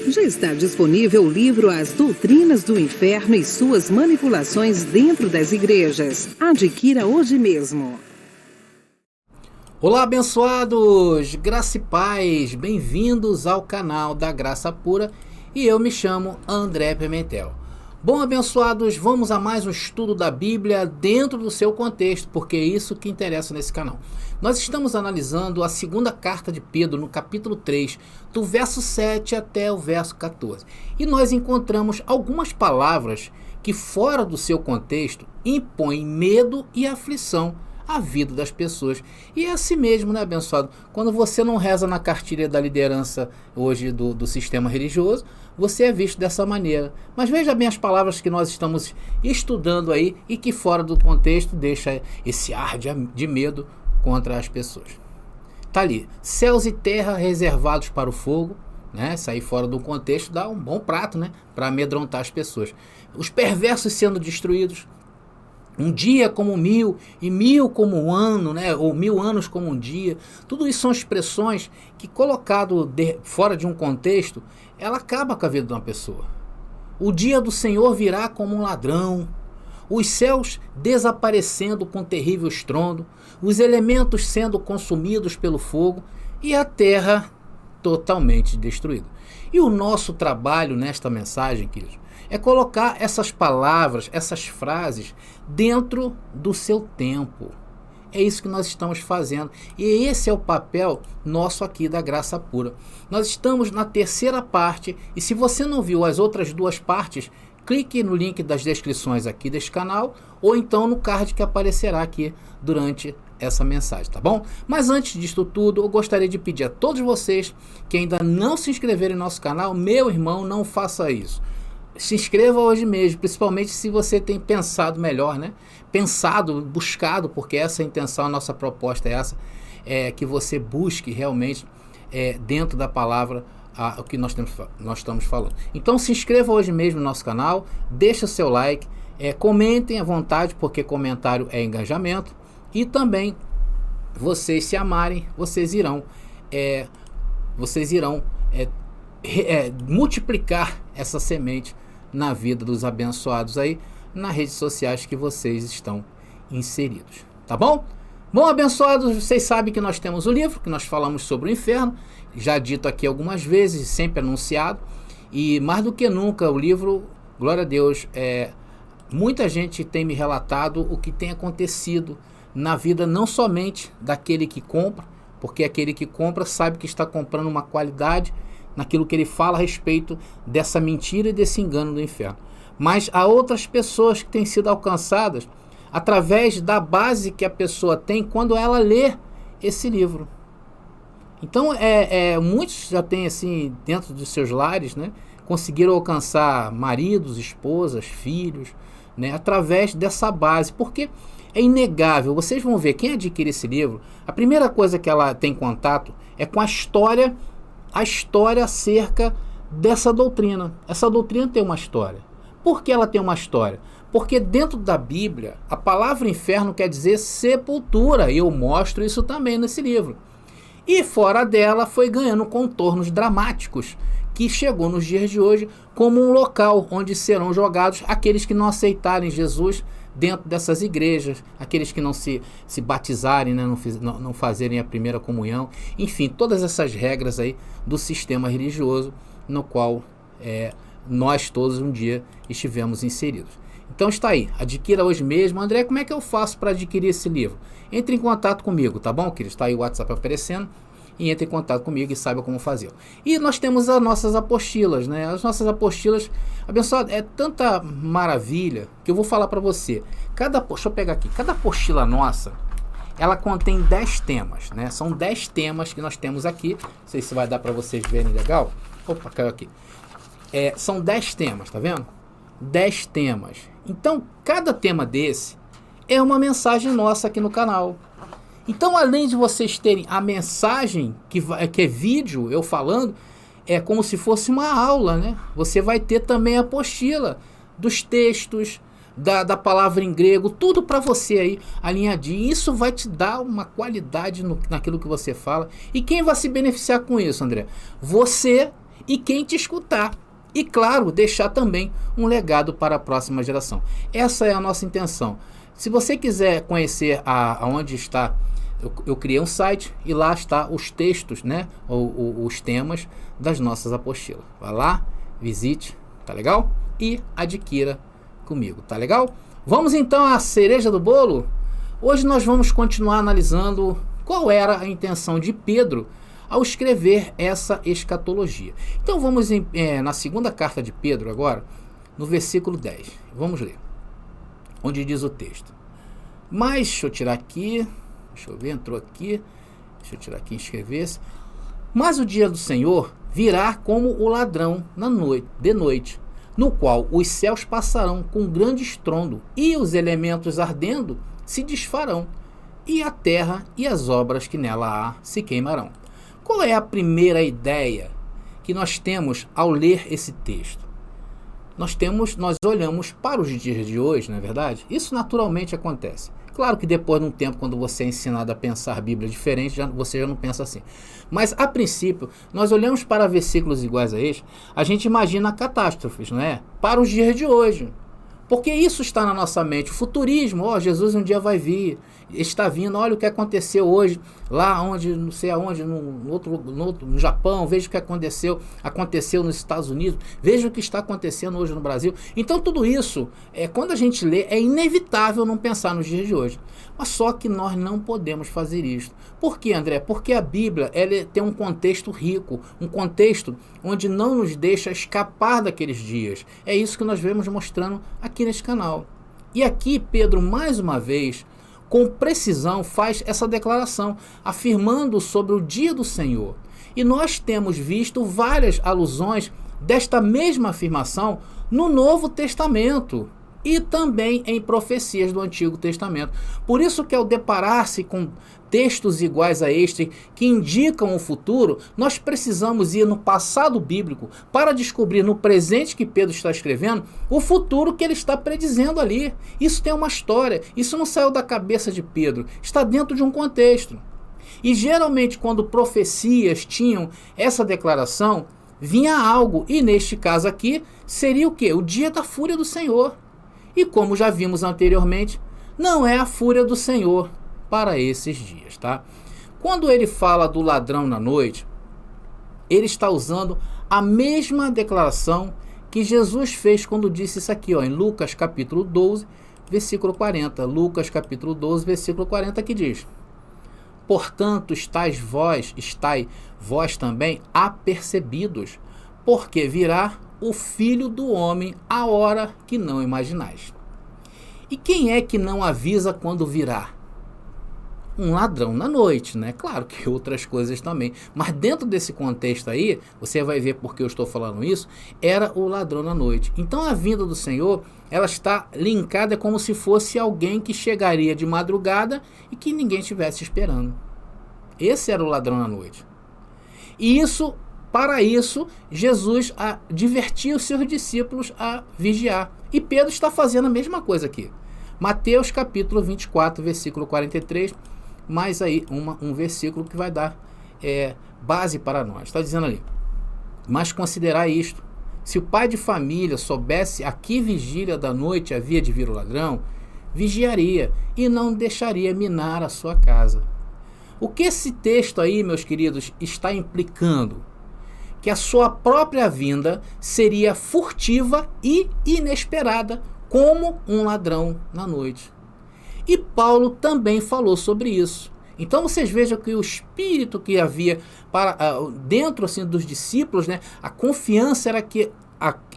Já está disponível o livro As Doutrinas do Inferno e Suas Manipulações Dentro das Igrejas. Adquira hoje mesmo. Olá, abençoados! Graça e paz! Bem-vindos ao canal da Graça Pura e eu me chamo André Pimentel. Bom, abençoados, vamos a mais um estudo da Bíblia dentro do seu contexto, porque é isso que interessa nesse canal. Nós estamos analisando a segunda carta de Pedro, no capítulo 3, do verso 7 até o verso 14. E nós encontramos algumas palavras que, fora do seu contexto, impõem medo e aflição à vida das pessoas. E é assim mesmo, né, abençoado? Quando você não reza na cartilha da liderança hoje do sistema religioso, você é visto dessa maneira. Mas veja bem as palavras que nós estamos estudando aí e que fora do contexto deixa esse ar de medo contra as pessoas. Tá ali, céus e terra reservados para o fogo, né? Sair fora do contexto dá um bom prato, né? Para amedrontar as pessoas. Os perversos sendo destruídos. Um dia como 1000 e 1000 como um ano, né? Ou 1000 anos como um dia. Tudo isso são expressões que, colocado fora de um contexto, ela acaba com a vida de uma pessoa. O dia do Senhor virá como um ladrão. Os céus desaparecendo com terrível estrondo, os elementos sendo consumidos pelo fogo e a terra totalmente destruída. E o nosso trabalho nesta mensagem, queridos, é colocar essas palavras, essas frases dentro do seu tempo. É isso que nós estamos fazendo. E esse é o papel nosso aqui da Graça Pura. Nós estamos na terceira parte e se você não viu as outras duas partes, clique no link das descrições aqui deste canal ou então no card que aparecerá aqui durante essa mensagem, tá bom? Mas antes disso tudo, eu gostaria de pedir a todos vocês que ainda não se inscreveram em nosso canal, meu irmão, não faça isso. Se inscreva hoje mesmo, principalmente se você tem pensado melhor, né? Pensado, buscado, porque essa é a intenção, a nossa proposta é essa, que você busque realmente dentro da palavra o que nós estamos falando. Então se inscreva hoje mesmo no nosso canal, deixa o seu like, comentem à vontade, porque comentário é engajamento, e também vocês se amarem, vocês irão multiplicar essa semente na vida dos abençoados aí, nas redes sociais que vocês estão inseridos, tá bom? Bom, abençoados, vocês sabem que nós temos o livro, que nós falamos sobre o inferno, já dito aqui algumas vezes, sempre anunciado, e mais do que nunca o livro, glória a Deus, muita gente tem me relatado o que tem acontecido na vida, não somente daquele que compra, porque aquele que compra sabe que está comprando uma qualidade naquilo que ele fala a respeito dessa mentira e desse engano do inferno. Mas há outras pessoas que têm sido alcançadas através da base que a pessoa tem quando ela lê esse livro. Então, muitos já têm, assim, dentro dos seus lares, né, conseguiram alcançar maridos, esposas, filhos, né, através dessa base, porque é inegável. Vocês vão ver, quem adquire esse livro, a primeira coisa que ela tem contato é com a história acerca dessa doutrina. Essa doutrina tem uma história. Por que ela tem uma história? Porque dentro da Bíblia, a palavra inferno quer dizer sepultura, e eu mostro isso também nesse livro. E fora dela foi ganhando contornos dramáticos, que chegou nos dias de hoje como um local onde serão jogados aqueles que não aceitarem Jesus dentro dessas igrejas, aqueles que não se batizarem, né, não fazerem a primeira comunhão, enfim, todas essas regras aí do sistema religioso no qual nós todos um dia estivemos inseridos. Então está aí, adquira hoje mesmo. André, como é que eu faço para adquirir esse livro? Entre em contato comigo, tá bom, querido? Está aí o WhatsApp aparecendo, e entre em contato comigo e saiba como fazer. E nós temos as nossas apostilas, né? As nossas apostilas, abençoado, é tanta maravilha que eu vou falar para você. Deixa eu pegar aqui, cada apostila nossa, ela contém 10 temas, né? São 10 temas que nós temos aqui. Não sei se vai dar para vocês verem legal. Opa, caiu aqui. São 10 temas, tá vendo? 10 temas. Então, cada tema desse é uma mensagem nossa aqui no canal. Então, além de vocês terem a mensagem, que é vídeo, eu falando, é como se fosse uma aula, né? Você vai ter também a apostila dos textos, da palavra em grego, tudo para você aí alinhadinho. Isso vai te dar uma qualidade naquilo que você fala. E quem vai se beneficiar com isso, André? Você e quem te escutar. E claro, deixar também um legado para a próxima geração. Essa é a nossa intenção. Se você quiser conhecer aonde está, eu criei um site e lá está os textos, né, os temas das nossas apostilas. Vá lá, visite, tá legal? E adquira comigo, tá legal? Vamos então à cereja do bolo? Hoje nós vamos continuar analisando qual era a intenção de Pedro ao escrever essa escatologia. Então vamos na segunda carta de Pedro agora, no versículo 10. Vamos ler, onde diz o texto. Mas, deixa eu tirar aqui, deixa eu ver, entrou aqui, deixa eu tirar aqui e inscrever-se. Mas o dia do Senhor virá como o ladrão de noite, no qual os céus passarão com grande estrondo, e os elementos ardendo se desfarão, e a terra e as obras que nela há se queimarão. Qual é a primeira ideia que nós temos ao ler esse texto? Nós olhamos para os dias de hoje, não é verdade? Isso naturalmente acontece. Claro que depois de um tempo, quando você é ensinado a pensar a Bíblia diferente, você já não pensa assim. Mas, a princípio, nós olhamos para versículos iguais a este, a gente imagina catástrofes, não é? Para os dias de hoje. Porque isso está na nossa mente. O futurismo, Jesus um dia vai vir, está vindo, olha o que aconteceu hoje, lá onde, não sei aonde, no Japão, veja o que aconteceu nos Estados Unidos, veja o que está acontecendo hoje no Brasil. Então tudo isso, quando a gente lê, é inevitável não pensar nos dias de hoje. Mas só que nós não podemos fazer isso. Por quê, André? Porque a Bíblia ela tem um contexto rico, um contexto onde não nos deixa escapar daqueles dias. É isso que nós vemos mostrando aqui neste canal. E aqui Pedro, mais uma vez, com precisão, faz essa declaração, afirmando sobre o dia do Senhor. E nós temos visto várias alusões desta mesma afirmação no Novo Testamento e também em profecias do Antigo Testamento. Por isso que ao deparar-se com textos iguais a este, que indicam o futuro, nós precisamos ir no passado bíblico para descobrir no presente que Pedro está escrevendo o futuro que ele está predizendo ali. Isso tem uma história, isso não saiu da cabeça de Pedro, está dentro de um contexto. E geralmente quando profecias tinham essa declaração, vinha algo, e neste caso aqui, seria o quê? O dia da fúria do Senhor. E como já vimos anteriormente, não é a fúria do Senhor para esses dias, tá? Quando ele fala do ladrão na noite, ele está usando a mesma declaração que Jesus fez quando disse isso aqui, em Lucas capítulo 12, versículo 40. Lucas capítulo 12, versículo 40, que diz: portanto, estáis vós também apercebidos, porque virá o Filho do Homem a hora que não imaginais. E quem é que não avisa quando virá? Um ladrão na noite, né? Claro que outras coisas também. Mas dentro desse contexto aí, você vai ver porque eu estou falando isso, era o ladrão na noite. Então a vinda do Senhor, ela está linkada como se fosse alguém que chegaria de madrugada e que ninguém estivesse esperando. Esse era o ladrão na noite. E para isso, Jesus advertia os seus discípulos a vigiar. E Pedro está fazendo a mesma coisa aqui. Mateus capítulo 24, versículo 43, mais aí um versículo que vai dar base para nós. Está dizendo ali: mas considerai isto, se o pai de família soubesse a que vigília da noite havia de vir o ladrão, vigiaria e não deixaria minar a sua casa. O que esse texto aí, meus queridos, está implicando? Que a sua própria vinda seria furtiva e inesperada, como um ladrão na noite. E Paulo também falou sobre isso. Então vocês vejam que o espírito que havia dentro assim, dos discípulos, né, a confiança era que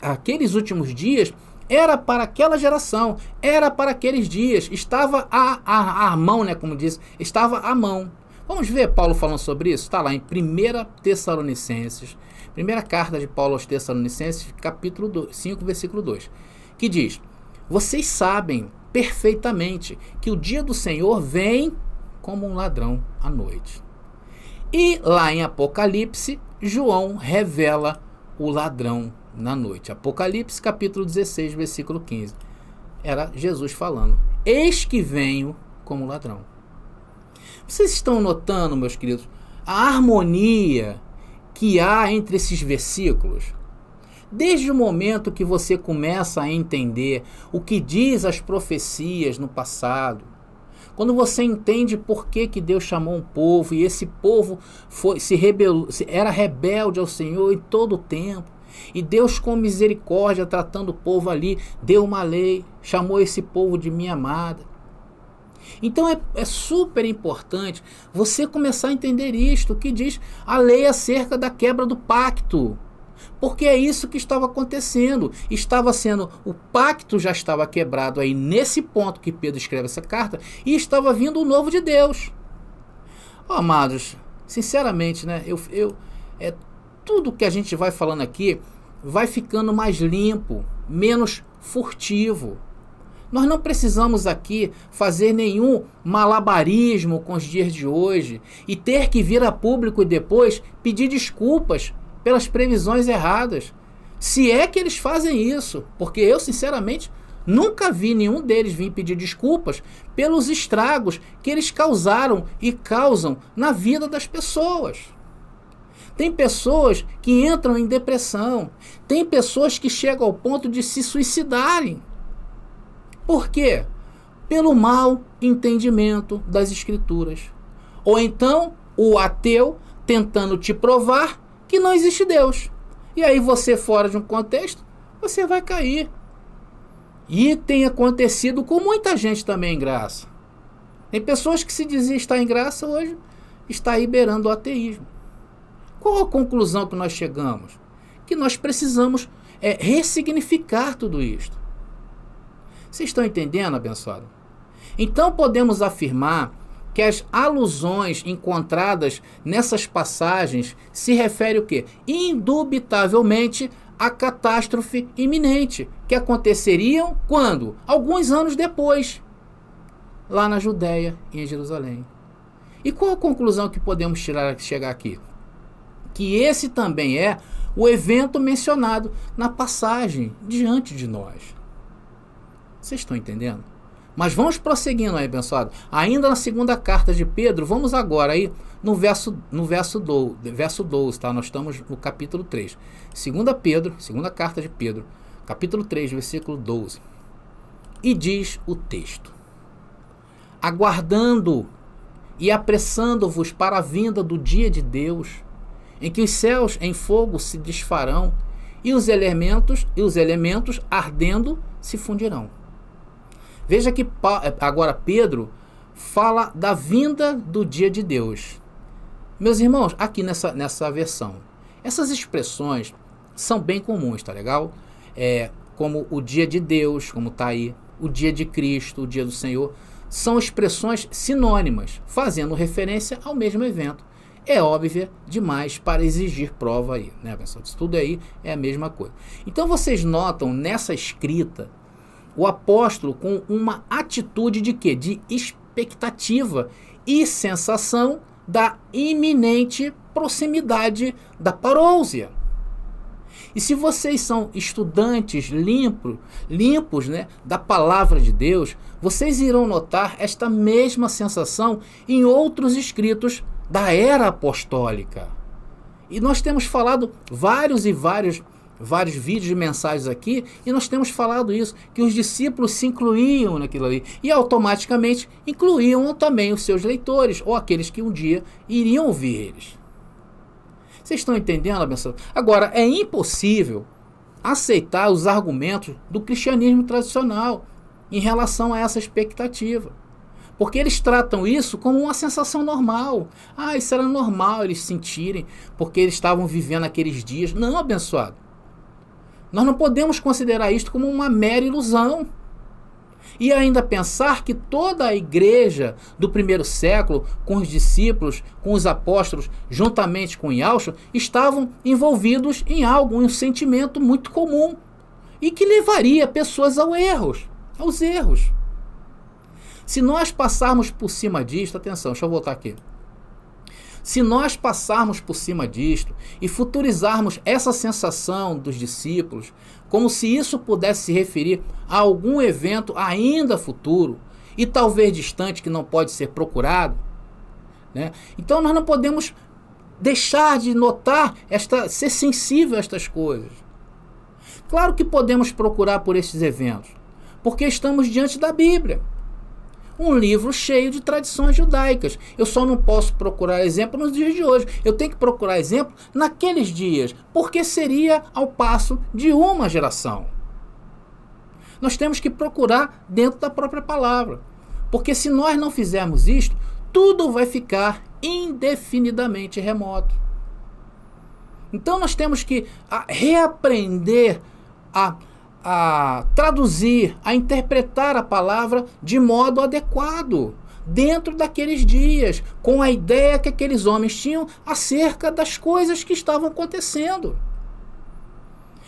aqueles últimos dias era para aquela geração, era para aqueles dias, estava à mão, né, como diz, estava à mão. Vamos ver Paulo falando sobre isso? Está lá em 1 Tessalonicenses, primeira carta de Paulo aos Tessalonicenses, capítulo 5, versículo 2, que diz: vocês sabem perfeitamente que o dia do Senhor vem como um ladrão à noite. E lá em Apocalipse, João revela o ladrão na noite. Apocalipse capítulo 16, versículo 15. Era Jesus falando: eis que venho como ladrão. Vocês estão notando, meus queridos, a harmonia que há entre esses versículos? Desde o momento que você começa a entender o que diz as profecias no passado, quando você entende por que Deus chamou um povo e esse povo era rebelde ao Senhor em todo o tempo, e Deus com misericórdia tratando o povo ali, deu uma lei, chamou esse povo de minha amada. Então é super importante você começar a entender isto, que diz a lei acerca da quebra do pacto. Porque é isso que estava acontecendo. O pacto já estava quebrado aí nesse ponto que Pedro escreve essa carta, e estava vindo o novo de Deus. Amados, sinceramente, né, tudo que a gente vai falando aqui vai ficando mais limpo, menos furtivo. Nós não precisamos aqui fazer nenhum malabarismo com os dias de hoje e ter que vir a público e depois pedir desculpas pelas previsões erradas. Se é que eles fazem isso, porque eu, sinceramente, nunca vi nenhum deles vir pedir desculpas pelos estragos que eles causaram e causam na vida das pessoas. Tem pessoas que entram em depressão, tem pessoas que chegam ao ponto de se suicidarem. Por quê? Pelo mau entendimento das Escrituras. Ou então, o ateu tentando te provar que não existe Deus. E aí você, fora de um contexto, você vai cair. E tem acontecido com muita gente também em graça. Tem pessoas que se dizia estar em graça, hoje está aí beirando o ateísmo. Qual a conclusão que nós chegamos? Que nós precisamos ressignificar tudo isto. Vocês estão entendendo, abençoado? Então podemos afirmar que as alusões encontradas nessas passagens se referem o quê? Indubitavelmente à catástrofe iminente, que aconteceriam quando? Alguns anos depois, lá na Judéia e em Jerusalém. E qual a conclusão que podemos chegar aqui? Que esse também é o evento mencionado na passagem diante de nós. Vocês estão entendendo? Mas vamos prosseguindo aí, abençoado. Ainda na segunda carta de Pedro, vamos agora aí no verso 12, tá? Nós estamos no capítulo 3. Segunda carta de Pedro, capítulo 3, versículo 12. E diz o texto: aguardando e apressando-vos para a vinda do dia de Deus, em que os céus em fogo se desfarão e os elementos ardendo se fundirão. Veja que agora Pedro fala da vinda do dia de Deus. Meus irmãos, aqui nessa versão, essas expressões são bem comuns, tá legal? Como o dia de Deus, como está aí, o dia de Cristo, o dia do Senhor, são expressões sinônimas, fazendo referência ao mesmo evento. É óbvia demais para exigir prova aí, né, pessoal? Isso tudo aí é a mesma coisa. Então vocês notam nessa escrita o apóstolo com uma atitude de quê? De expectativa e sensação da iminente proximidade da parousia. E se vocês são estudantes limpos, né, da palavra de Deus, vocês irão notar esta mesma sensação em outros escritos da era apostólica. E nós temos falado vários vídeos de mensagens aqui, e nós temos falado isso, que os discípulos se incluíam naquilo ali, e automaticamente incluíam também os seus leitores, ou aqueles que um dia iriam ouvir eles. Vocês estão entendendo, abençoado? Agora, é impossível aceitar os argumentos do cristianismo tradicional em relação a essa expectativa. Porque eles tratam isso como uma sensação normal. Isso era normal eles sentirem, porque eles estavam vivendo aqueles dias. Não, abençoado. Nós não podemos considerar isto como uma mera ilusão. E ainda pensar que toda a igreja do primeiro século, com os discípulos, com os apóstolos, juntamente com Yahshua, estavam envolvidos em um sentimento muito comum e que levaria pessoas aos erros. Se nós passarmos por cima disto, atenção, deixa eu voltar aqui. Se nós passarmos por cima disto e futurizarmos essa sensação dos discípulos, como se isso pudesse se referir a algum evento ainda futuro e talvez distante que não pode ser procurado, né? Então nós não podemos deixar de notar, ser sensível a estas coisas. Claro que podemos procurar por estes eventos, porque estamos diante da Bíblia. Um livro cheio de tradições judaicas. Eu só não posso procurar exemplo nos dias de hoje. Eu tenho que procurar exemplo naqueles dias, porque seria ao passo de uma geração. Nós temos que procurar dentro da própria palavra. Porque se nós não fizermos isto, tudo vai ficar indefinidamente remoto. Então nós temos que reaprender a traduzir, a interpretar a palavra de modo adequado, dentro daqueles dias, com a ideia que aqueles homens tinham acerca das coisas que estavam acontecendo.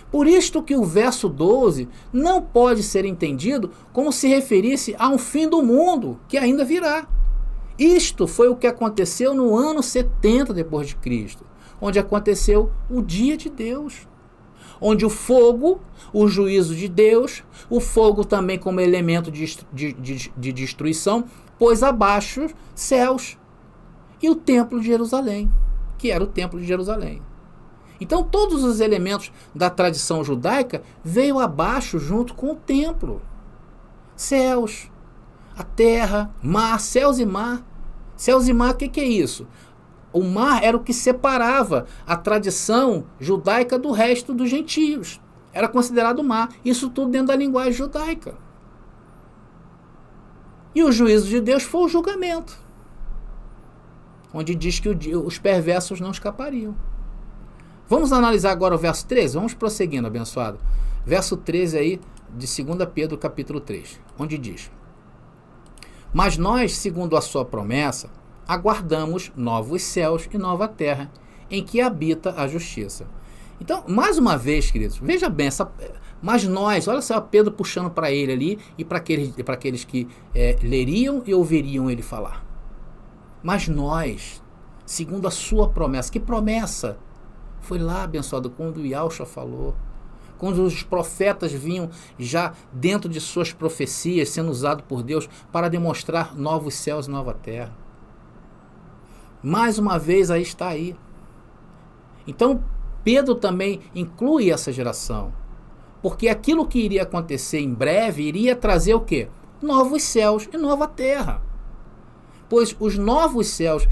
Por isto que o verso 12 não pode ser entendido como se referisse a um fim do mundo que ainda virá. Isto foi o que aconteceu no ano 70 depois de Cristo, onde aconteceu o dia de Deus, onde o fogo, o juízo de Deus, o fogo também como elemento de destruição, pôs abaixo céus e o templo de Jerusalém, que era o templo de Jerusalém. Então todos os elementos da tradição judaica veio abaixo junto com o templo. Céus, a terra, mar, céus e mar. Céus e mar, o que é isso? O mar era o que separava a tradição judaica do resto dos gentios. Era considerado mar. Isso tudo dentro da linguagem judaica. E o juízo de Deus foi o julgamento, onde diz que os perversos não escapariam. Vamos analisar agora o verso 13? Vamos prosseguindo, abençoado. Verso 13 aí de 2 Pedro capítulo 3, onde diz: mas nós, segundo a sua promessa, aguardamos novos céus e nova terra, em que habita a justiça. Então, mais uma vez, queridos, veja bem, mas nós, olha só Pedro puxando para ele ali e para aqueles que leriam e ouviriam ele falar. Mas nós, segundo a sua promessa, que promessa? Foi lá, abençoado, quando o Yahshua falou, quando os profetas vinham já dentro de suas profecias, sendo usados por Deus para demonstrar novos céus e nova terra. Mais uma vez, aí está aí. Então, Pedro também inclui essa geração, porque aquilo que iria acontecer em breve iria trazer o quê? Novos céus e nova terra. Pois os novos céus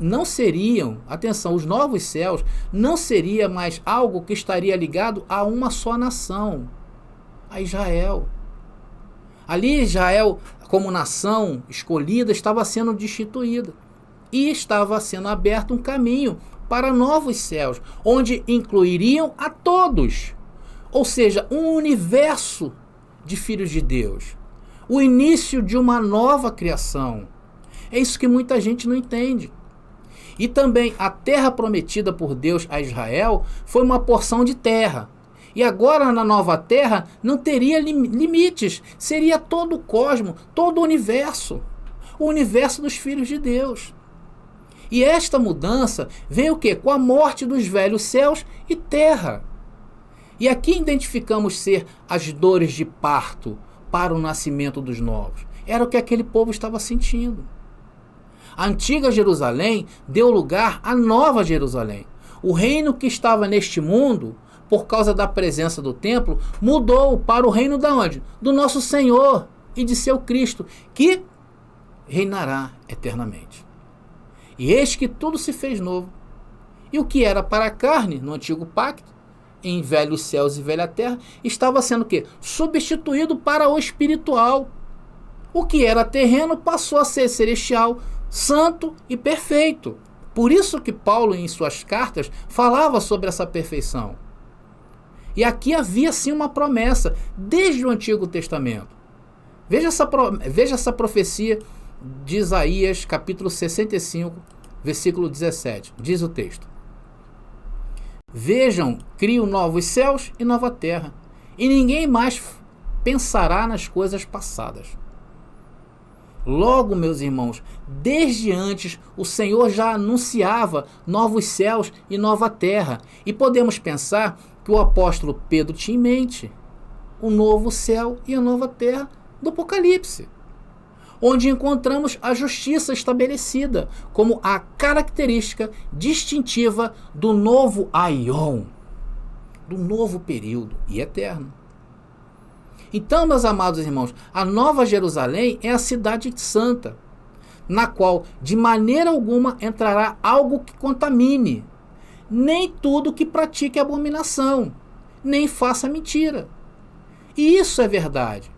não seriam, atenção, os novos céus não seria mais algo que estaria ligado a uma só nação, a Israel. Ali Israel, como nação escolhida, estava sendo destituída e estava sendo aberto um caminho para novos céus, onde incluiriam a todos, ou seja, um universo de filhos de Deus, o início de uma nova criação. É isso que muita gente não entende. E também a terra prometida por Deus a Israel foi uma porção de terra. E agora na nova terra não teria limites. Seria todo o cosmos, todo o universo dos filhos de Deus. E esta mudança veio o quê? Com a morte dos velhos céus e terra. E aqui identificamos ser as dores de parto para o nascimento dos novos. Era o que aquele povo estava sentindo. A antiga Jerusalém deu lugar à nova Jerusalém. O reino que estava neste mundo, por causa da presença do templo, mudou para o reino da onde? Do nosso Senhor e de seu Cristo, que reinará eternamente. E eis que tudo se fez novo. E o que era para a carne, no antigo pacto, em velhos céus e velha terra, estava sendo o quê? Substituído para o espiritual. O que era terreno passou a ser celestial, santo e perfeito. Por isso que Paulo, em suas cartas, falava sobre essa perfeição. E aqui havia sim uma promessa, desde o Antigo Testamento. Veja essa profecia de Isaías, capítulo 65, versículo 17. Diz o texto: vejam, crio novos céus e nova terra, e ninguém mais pensará nas coisas passadas. Logo, meus irmãos, desde antes o Senhor já anunciava novos céus e nova terra. E podemos pensar que o apóstolo Pedro tinha em mente o novo céu e a nova terra do Apocalipse. onde encontramos a justiça estabelecida como a característica distintiva do novo aion, do novo período e eterno. Então, meus amados irmãos, a Nova Jerusalém é a cidade santa, na qual de maneira alguma entrará algo que contamine, nem tudo que pratique abominação, nem faça mentira. E isso é verdade.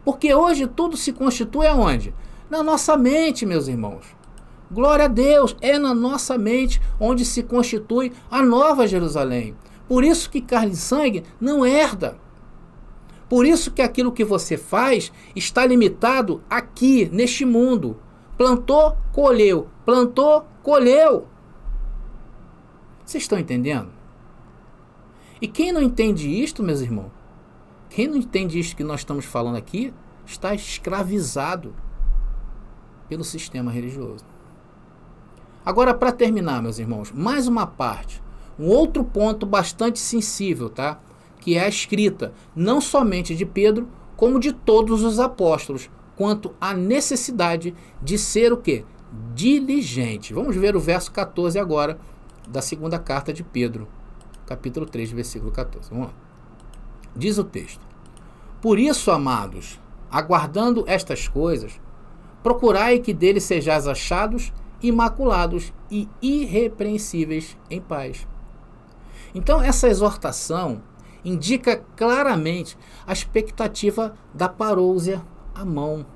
Porque hoje tudo se constitui aonde? Na nossa mente, meus irmãos. Glória a Deus, é na nossa mente onde se constitui a Nova Jerusalém. Por isso que carne e sangue não herda. Por isso que aquilo que você faz está limitado aqui, neste mundo. Plantou, colheu. Plantou, colheu. Vocês estão entendendo? E quem não entende isto, meus irmãos, quem não entende isto que nós estamos falando aqui, está escravizado pelo sistema religioso. Agora, para terminar, meus irmãos, mais uma parte, um outro ponto bastante sensível, tá? Que é a escrita, não somente de Pedro, como de todos os apóstolos, quanto à necessidade de ser o quê? Diligente. Vamos ver o verso 14 agora, da segunda carta de Pedro, capítulo 3, versículo 14. Vamos lá. Diz o texto: por isso, amados, aguardando estas coisas, procurai que dele sejais achados, imaculados e irrepreensíveis em paz. Então, essa exortação indica claramente a expectativa da parousia à mão,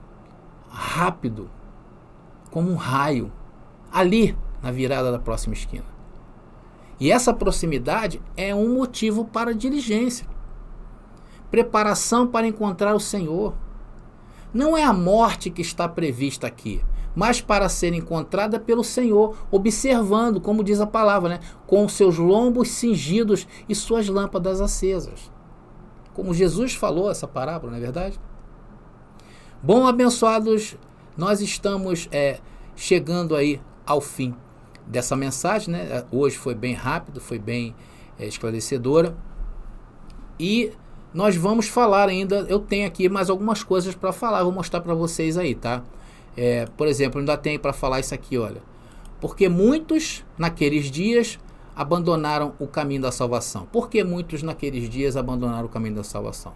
rápido, como um raio, ali na virada da próxima esquina. E essa proximidade é um motivo para diligência, preparação para encontrar o Senhor. Não é a morte que está prevista aqui, mas para ser encontrada pelo Senhor, observando, como diz a palavra, né? Com seus lombos cingidos e suas lâmpadas acesas. Como Jesus falou essa parábola, não é verdade? Bom, abençoados, nós estamos chegando aí ao fim dessa mensagem, né? Hoje foi bem rápido, foi bem esclarecedora. E nós vamos falar ainda, eu tenho aqui mais algumas coisas para falar, vou mostrar para vocês aí, tá? Por exemplo, ainda tenho para falar isso aqui, olha. Porque muitos naqueles dias abandonaram o caminho da salvação. Por que muitos naqueles dias abandonaram o caminho da salvação?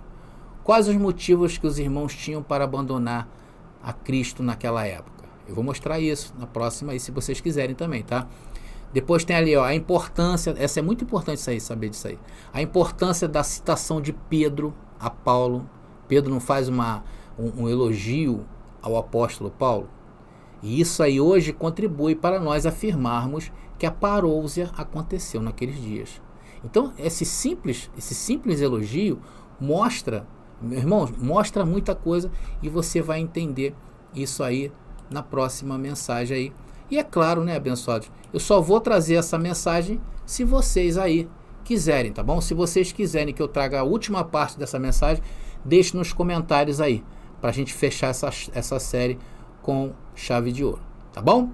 Quais os motivos que os irmãos tinham para abandonar a Cristo naquela época? Eu vou mostrar isso na próxima aí, se vocês quiserem também, tá? Depois tem ali, ó, a importância, essa é muito importante isso aí, saber disso aí. A importância da citação de Pedro a Paulo. Pedro não faz um elogio ao apóstolo Paulo. E isso aí hoje contribui para nós afirmarmos que a parousia aconteceu naqueles dias. Então, esse simples elogio mostra, meus irmãos, mostra muita coisa e você vai entender isso aí na próxima mensagem aí. E é claro, né, abençoados, eu só vou trazer essa mensagem se vocês aí quiserem, tá bom? Se vocês quiserem que eu traga a última parte dessa mensagem, deixe nos comentários aí, pra gente fechar essa série com chave de ouro, tá bom?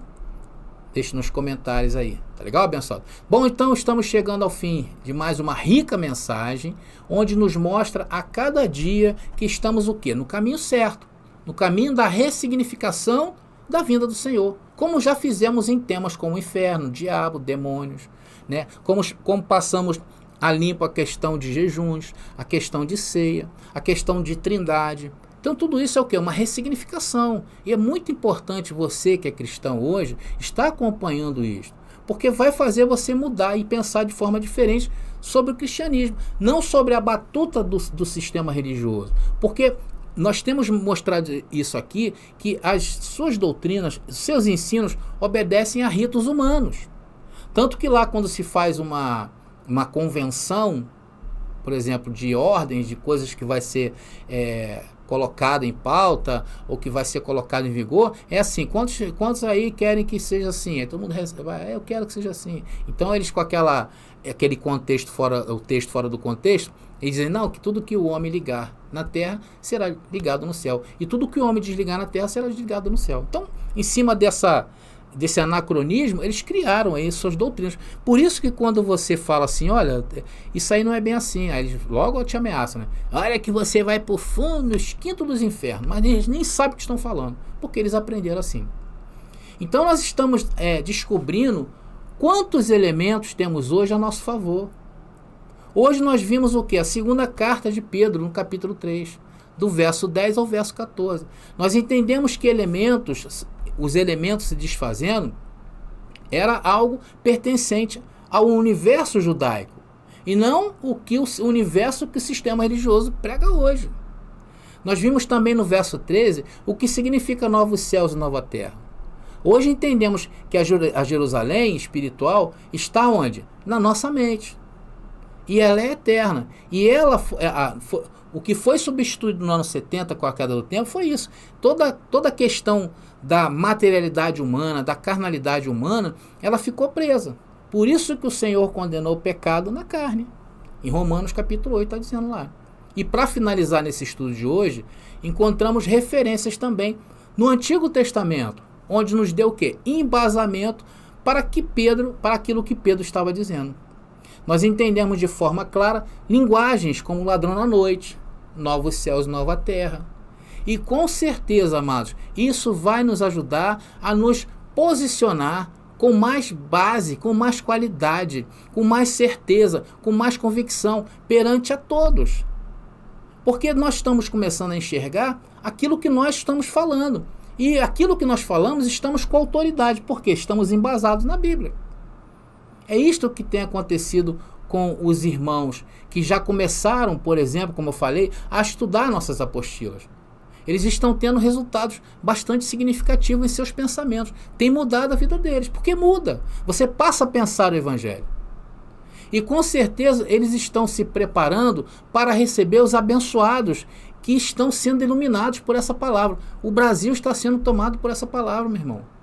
Deixe nos comentários aí, tá legal, abençoado? Bom, então estamos chegando ao fim de mais uma rica mensagem, onde nos mostra a cada dia que estamos o quê? No caminho certo, no caminho da ressignificação da vinda do Senhor, como já fizemos em temas como inferno, diabo, demônios, né? Como passamos a limpo a questão de jejuns, a questão de ceia, a questão de trindade. Então tudo isso é o quê? Uma ressignificação. E é muito importante você que é cristão hoje estar acompanhando isso, porque vai fazer você mudar e pensar de forma diferente sobre o cristianismo, não sobre a batuta do sistema religioso, porque nós temos mostrado isso aqui, que as suas doutrinas, seus ensinos obedecem a ritos humanos. Tanto que lá quando se faz uma convenção, por exemplo, de ordens, de coisas que vai ser colocado em pauta, ou que vai ser colocado em vigor, é assim, quantos aí querem que seja assim? Aí todo mundo eu quero que seja assim. Então eles com aquele contexto o texto fora do contexto, eles dizem, não, que tudo que o homem ligar na terra será ligado no céu, e tudo que o homem desligar na terra será desligado no céu. Então, em cima desse anacronismo, eles criaram aí suas doutrinas. Por isso que quando você fala assim, olha, isso aí não é bem assim, aí eles logo te ameaçam, né? Olha que você vai pro fundo, nos quintos dos infernos, mas eles nem sabem o que estão falando, porque eles aprenderam assim. Então nós estamos descobrindo quantos elementos temos hoje a nosso favor. Hoje nós vimos o que? A segunda carta de Pedro, no capítulo 3, do verso 10 ao verso 14. Nós entendemos que os elementos se desfazendo, era algo pertencente ao universo judaico, e não o universo que o sistema religioso prega hoje. Nós vimos também no verso 13 o que significa novos céus e nova terra. Hoje entendemos que a Jerusalém espiritual está onde? Na nossa mente. E ela é eterna. E o que foi substituído no ano 70 com a queda do tempo foi isso. Toda a questão da materialidade humana, da carnalidade humana, ela ficou presa. Por isso que o Senhor condenou o pecado na carne. Em Romanos capítulo 8 está dizendo lá. E para finalizar nesse estudo de hoje, encontramos referências também no Antigo Testamento, onde nos deu o quê? Embasamento para aquilo que Pedro estava dizendo. Nós entendemos de forma clara linguagens como ladrão na noite, novos céus, nova terra. E com certeza, amados, isso vai nos ajudar a nos posicionar com mais base, com mais qualidade, com mais certeza, com mais convicção perante a todos. Porque nós estamos começando a enxergar aquilo que nós estamos falando. E aquilo que nós falamos, estamos com autoridade, porque estamos embasados na Bíblia. É isto que tem acontecido com os irmãos que já começaram, por exemplo, como eu falei, a estudar nossas apostilas. Eles estão tendo resultados bastante significativos em seus pensamentos. Tem mudado a vida deles, porque muda. Você passa a pensar o Evangelho. E com certeza eles estão se preparando para receber os abençoados que estão sendo iluminados por essa palavra. O Brasil está sendo tomado por essa palavra, meu irmão.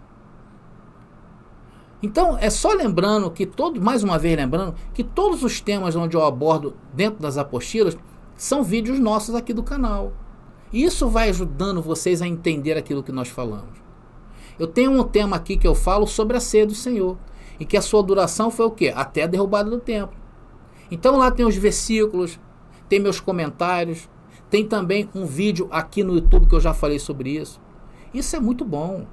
Então, é só lembrando mais uma vez lembrando, que todos os temas onde eu abordo dentro das apostilas são vídeos nossos aqui do canal. E isso vai ajudando vocês a entender aquilo que nós falamos. Eu tenho um tema aqui que eu falo sobre a ceia do Senhor, e que a sua duração foi o quê? Até a derrubada do templo. Então lá tem os versículos, tem meus comentários, tem também um vídeo aqui no YouTube que eu já falei sobre isso. Isso é muito bom.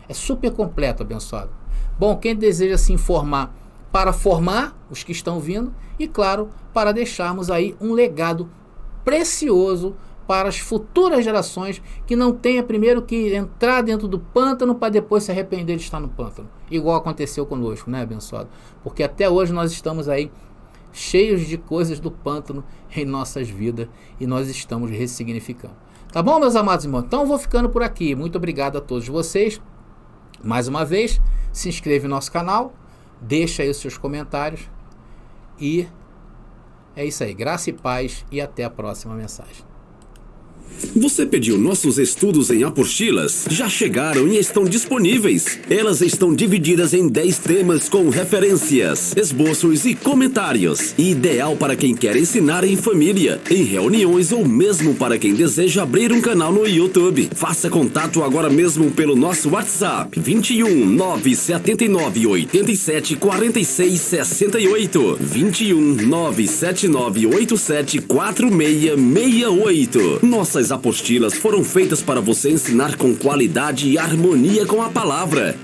É super completo, abençoado. Bom, quem deseja se informar para formar os que estão vindo e, claro, para deixarmos aí um legado precioso para as futuras gerações que não tenha primeiro que entrar dentro do pântano para depois se arrepender de estar no pântano. Igual aconteceu conosco, né, abençoado? Porque até hoje nós estamos aí cheios de coisas do pântano em nossas vidas e nós estamos ressignificando. Tá bom, meus amados irmãos? Então eu vou ficando por aqui. Muito obrigado a todos vocês. Mais uma vez, se inscreve no nosso canal, deixa aí os seus comentários e é isso aí. Graça e paz e até a próxima mensagem. Você pediu nossos estudos em apostilas? Já chegaram e estão disponíveis. Elas estão divididas em 10 temas com referências, esboços e comentários. Ideal para quem quer ensinar em família, em reuniões ou mesmo para quem deseja abrir um canal no YouTube. Faça contato agora mesmo pelo nosso WhatsApp 21 979 87 46 68 21 979 87 4668. Nossas apostilas foram feitas para você ensinar com qualidade e harmonia com a palavra.